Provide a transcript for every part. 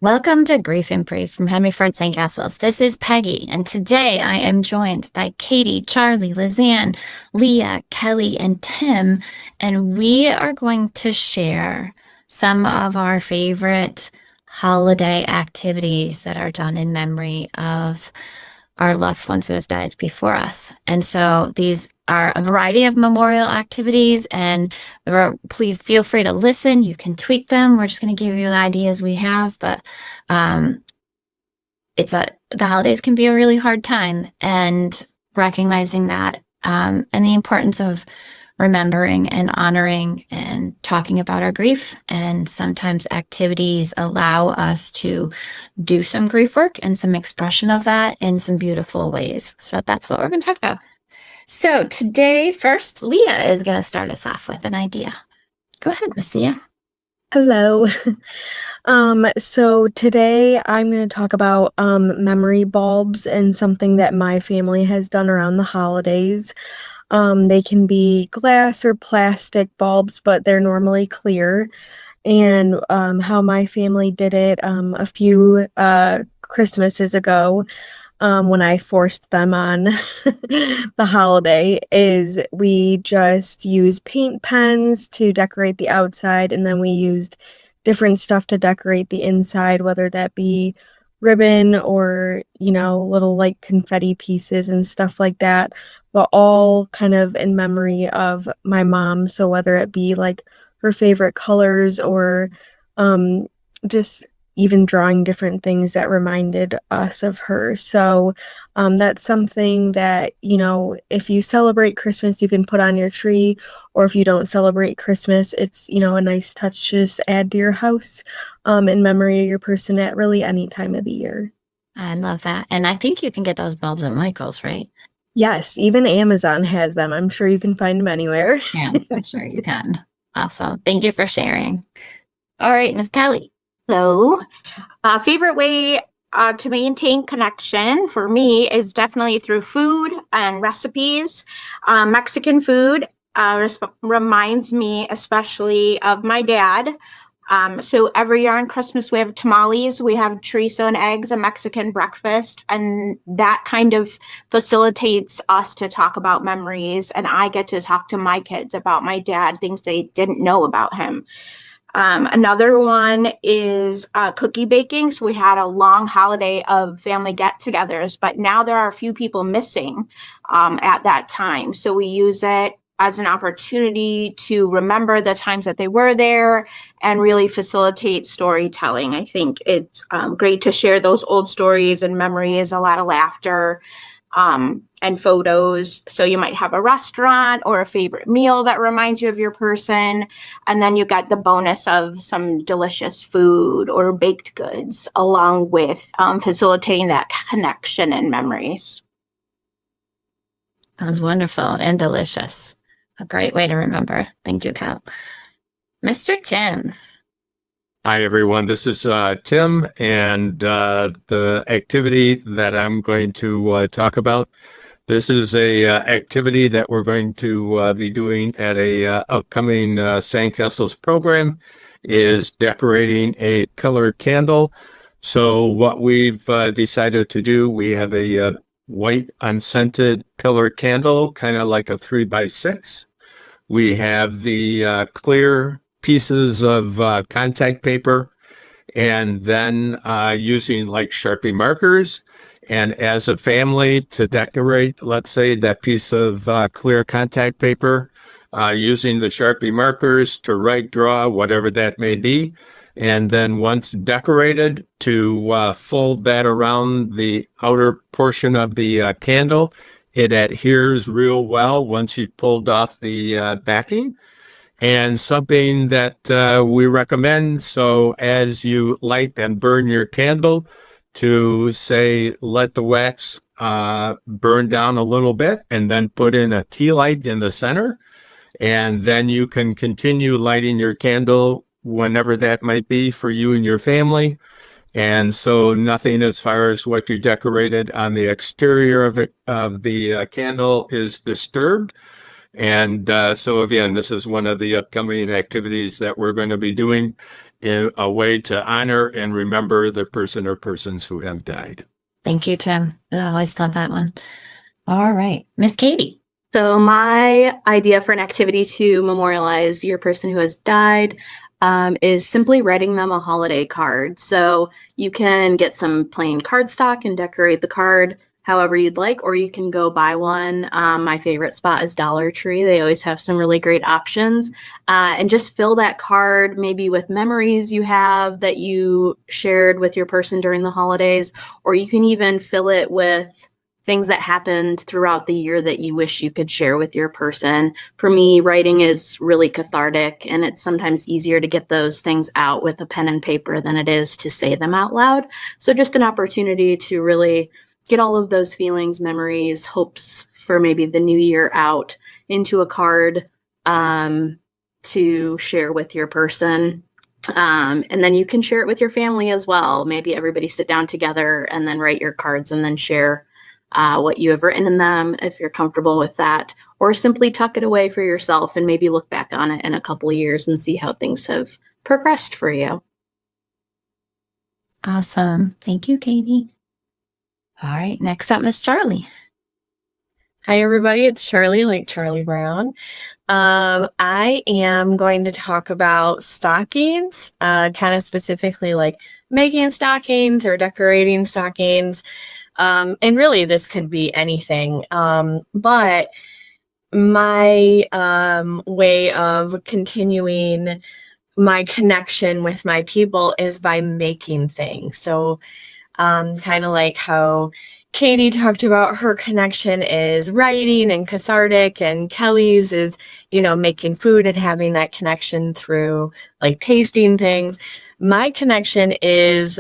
Welcome to Grief and Brief from Henry Ford SandCastles. This is Peggy, and today I am joined by Katie, Charlie, Lizanne, Leah, Kelly, and Tim, and we are going to share some of our favorite holiday activities that are done in memory of our loved ones who have died before us. And so these are a variety of memorial activities, and please feel free to listen. You can tweak them. We're just going to give you the ideas we have, but um, the holidays can be a really hard time, and recognizing that and the importance of remembering and honoring and talking about our grief. And sometimes activities allow us to do some grief work and some expression of that in some beautiful ways. So that's what we're going to talk about. So today, first, Leah is going to start us off with an idea. Go ahead, Miss Leah. Hello. So today I'm going to talk about memory bulbs and something that my family has done around the holidays. They can be glass or plastic bulbs, but they're normally clear. And how my family did it a few Christmases ago, when I forced them on the holiday, is we just used paint pens to decorate the outside, and then we used different stuff to decorate the inside, whether that be ribbon or, little like confetti pieces and stuff like that, but all kind of in memory of my mom. So whether it be like her favorite colors or just even drawing different things that reminded us of her. So that's something that, if you celebrate Christmas, you can put on your tree, or if you don't celebrate Christmas, it's, a nice touch to just add to your house in memory of your person at really any time of the year. I love that. And I think you can get those bulbs at Michael's, right? Yes, even Amazon has them. I'm sure you can find them anywhere. Yeah, I'm sure you can. Awesome. Thank you for sharing. All right, Miss Kelly. So, favorite way to maintain connection for me is definitely through food and recipes. Mexican food reminds me especially of my dad. So every year on Christmas, we have tamales, we have chorizo and eggs, a Mexican breakfast, and that kind of facilitates us to talk about memories. And I get to talk to my kids about my dad, things they didn't know about him. Another one is cookie baking. So we had a long holiday of family get-togethers, but now there are a few people missing at that time. So we use it as an opportunity to remember the times that they were there and really facilitate storytelling. I think it's great to share those old stories and memories, a lot of laughter, and photos. So you might have a restaurant or a favorite meal that reminds you of your person. And then you got the bonus of some delicious food or baked goods along with facilitating that connection and memories. That was wonderful and delicious. A great way to remember. Thank you, Cal. Mr. Tim. Hi, everyone. This is Tim, and the activity that I'm going to talk about. This is a activity that we're going to be doing at a upcoming SandCastles program, is decorating a colored candle. So what we've decided to do, we have a white unscented colored candle, kind of like a 3x6. We have the clear pieces of contact paper, and then using like Sharpie markers. And as a family to decorate, let's say, that piece of clear contact paper, using the Sharpie markers to write, draw, whatever that may be. And then once decorated, to fold that around the outer portion of the candle. It adheres real well once you've pulled off the backing. And something that we recommend, so as you light and burn your candle, to say, let the wax burn down a little bit, and then put in a tea light in the center. And then you can continue lighting your candle whenever that might be for you and your family. And so nothing as far as what you decorated on the exterior of the candle is disturbed. And so again, this is one of the upcoming activities that we're going to be doing. a way to honor and remember the person or persons who have died. Thank you, Tim. I always love that one. All right, Miss Katie. So my idea for an activity to memorialize your person who has died is simply writing them a holiday card. So you can get some plain cardstock and decorate the card however you'd like, or you can go buy one. My favorite spot is Dollar Tree. They always have some really great options. And just fill that card maybe with memories you have that you shared with your person during the holidays, or you can even fill it with things that happened throughout the year that you wish you could share with your person. For me, writing is really cathartic, and it's sometimes easier to get those things out with a pen and paper than it is to say them out loud. So just an opportunity to really get all of those feelings, memories, hopes for maybe the new year out into a card to share with your person. And then you can share it with your family as well. Maybe everybody sit down together and then write your cards and then share what you have written in them, if you're comfortable with that, or simply tuck it away for yourself and maybe look back on it in a couple of years and see how things have progressed for you. Awesome. Thank you, Katie. All right, next up, Miss Charlie. Hi, everybody. It's Charlie, like Charlie Brown. I am going to talk about stockings, kind of specifically like making stockings or decorating stockings. And really, this could be anything. But my way of continuing my connection with my people is by making things. So kind of like how Katie talked about her connection is writing and cathartic, and Kelly's is, making food and having that connection through like tasting things. My connection is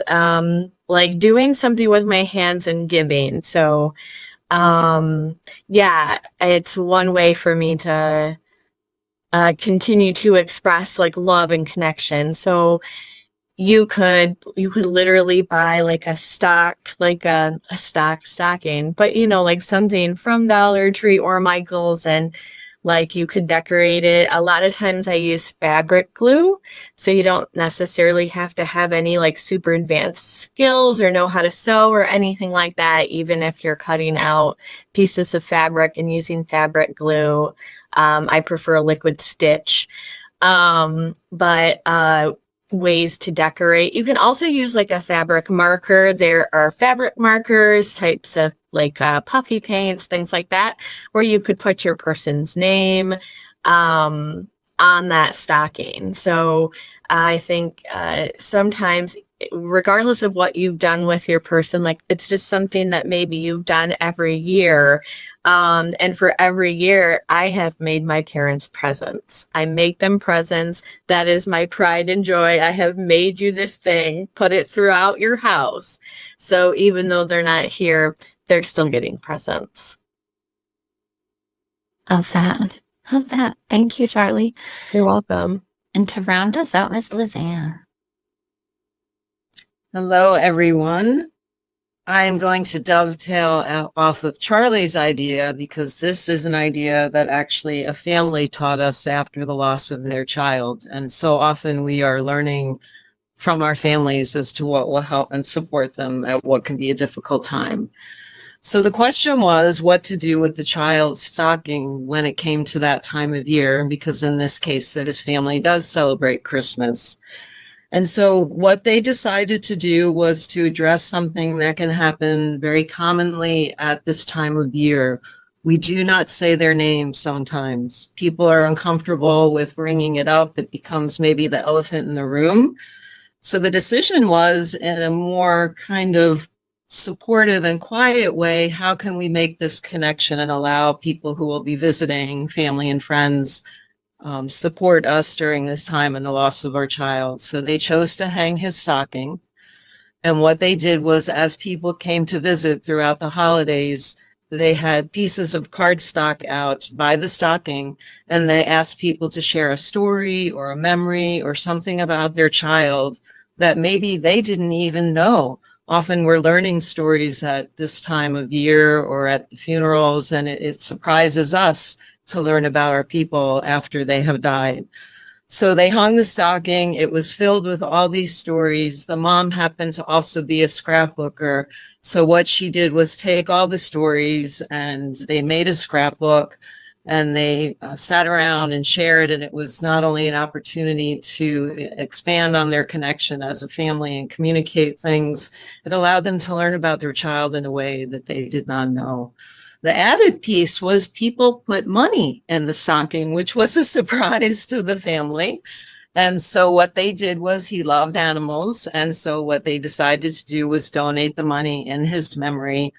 like doing something with my hands and giving. So yeah, it's one way for me to continue to express like love and connection. So you could literally buy like a stocking, but like something from Dollar Tree or Michael's, and like you could decorate it. A lot of times I use fabric glue, so you don't necessarily have to have any like super advanced skills or know how to sew or anything like that. Even if you're cutting out pieces of fabric and using fabric glue, I prefer a liquid stitch. But ways to decorate. You can also use like a fabric marker. There are fabric markers, types of like puffy paints, things like that, where you could put your person's name on that stocking. So I think sometimes, regardless of what you've done with your person, like it's just something that maybe you've done every year. And for every year, I have made my parents presents. I make them presents. That is my pride and joy. I have made you this thing, put it throughout your house. So even though they're not here, they're still getting presents. Love that. Love that. Thank you, Charlie. You're welcome. And to round us out, Miss Lizanne. Hello, everyone. I am going to dovetail off of Charlie's idea, because this is an idea that actually a family taught us after the loss of their child. And so often we are learning from our families as to what will help and support them at what can be a difficult time. So the question was what to do with the child's stocking when it came to that time of year, because in this case that his family does celebrate Christmas. And so what they decided to do was to address something that can happen very commonly at this time of year. We do not say their name sometimes. People are uncomfortable with bringing it up. It becomes maybe the elephant in the room. So the decision was, in a more kind of supportive and quiet way, how can we make this connection and allow people who will be visiting, family and friends, support us during this time and the loss of our child. So they chose to hang his stocking. And what they did was, as people came to visit throughout the holidays, they had pieces of cardstock out by the stocking, and they asked people to share a story or a memory or something about their child that maybe they didn't even know. Often we're learning stories at this time of year or at the funerals, and it surprises us to learn about our people after they have died. So they hung the stocking. It was filled with all these stories. The mom happened to also be a scrapbooker. So what she did was take all the stories and they made a scrapbook and they sat around and shared. And it was not only an opportunity to expand on their connection as a family and communicate things, it allowed them to learn about their child in a way that they did not know. The added piece was people put money in the stocking, which was a surprise to the family. And so what they did was he loved animals. And so what they decided to do was donate the money in his memory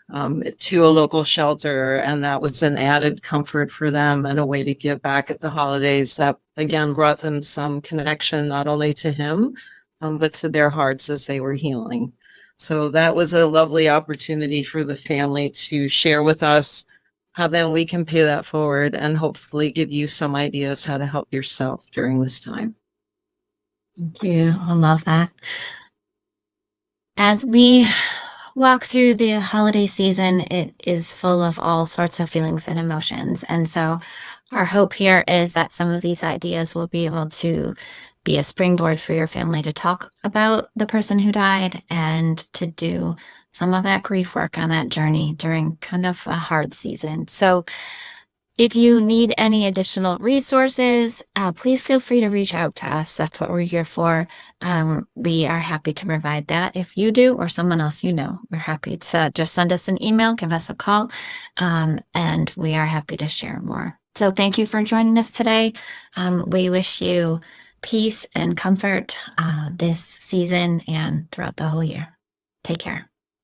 to a local shelter. And that was an added comfort for them and a way to give back at the holidays that, again, brought them some connection, not only to him, but to their hearts as they were healing. So that was a lovely opportunity for the family to share with us how then we can pay that forward and hopefully give you some ideas how to help yourself during this time. Thank you. I love that. As we walk through the holiday season, it is full of all sorts of feelings and emotions. And so our hope here is that some of these ideas will be able to be a springboard for your family to talk about the person who died and to do some of that grief work on that journey during kind of a hard season. So if you need any additional resources, please feel free to reach out to us. That's what we're here for. We are happy to provide that. If you do or someone else you know, we're happy to just send us an email, give us a call, and we are happy to share more. So thank you for joining us today. We wish you peace and comfort this season and throughout the whole year. Take care.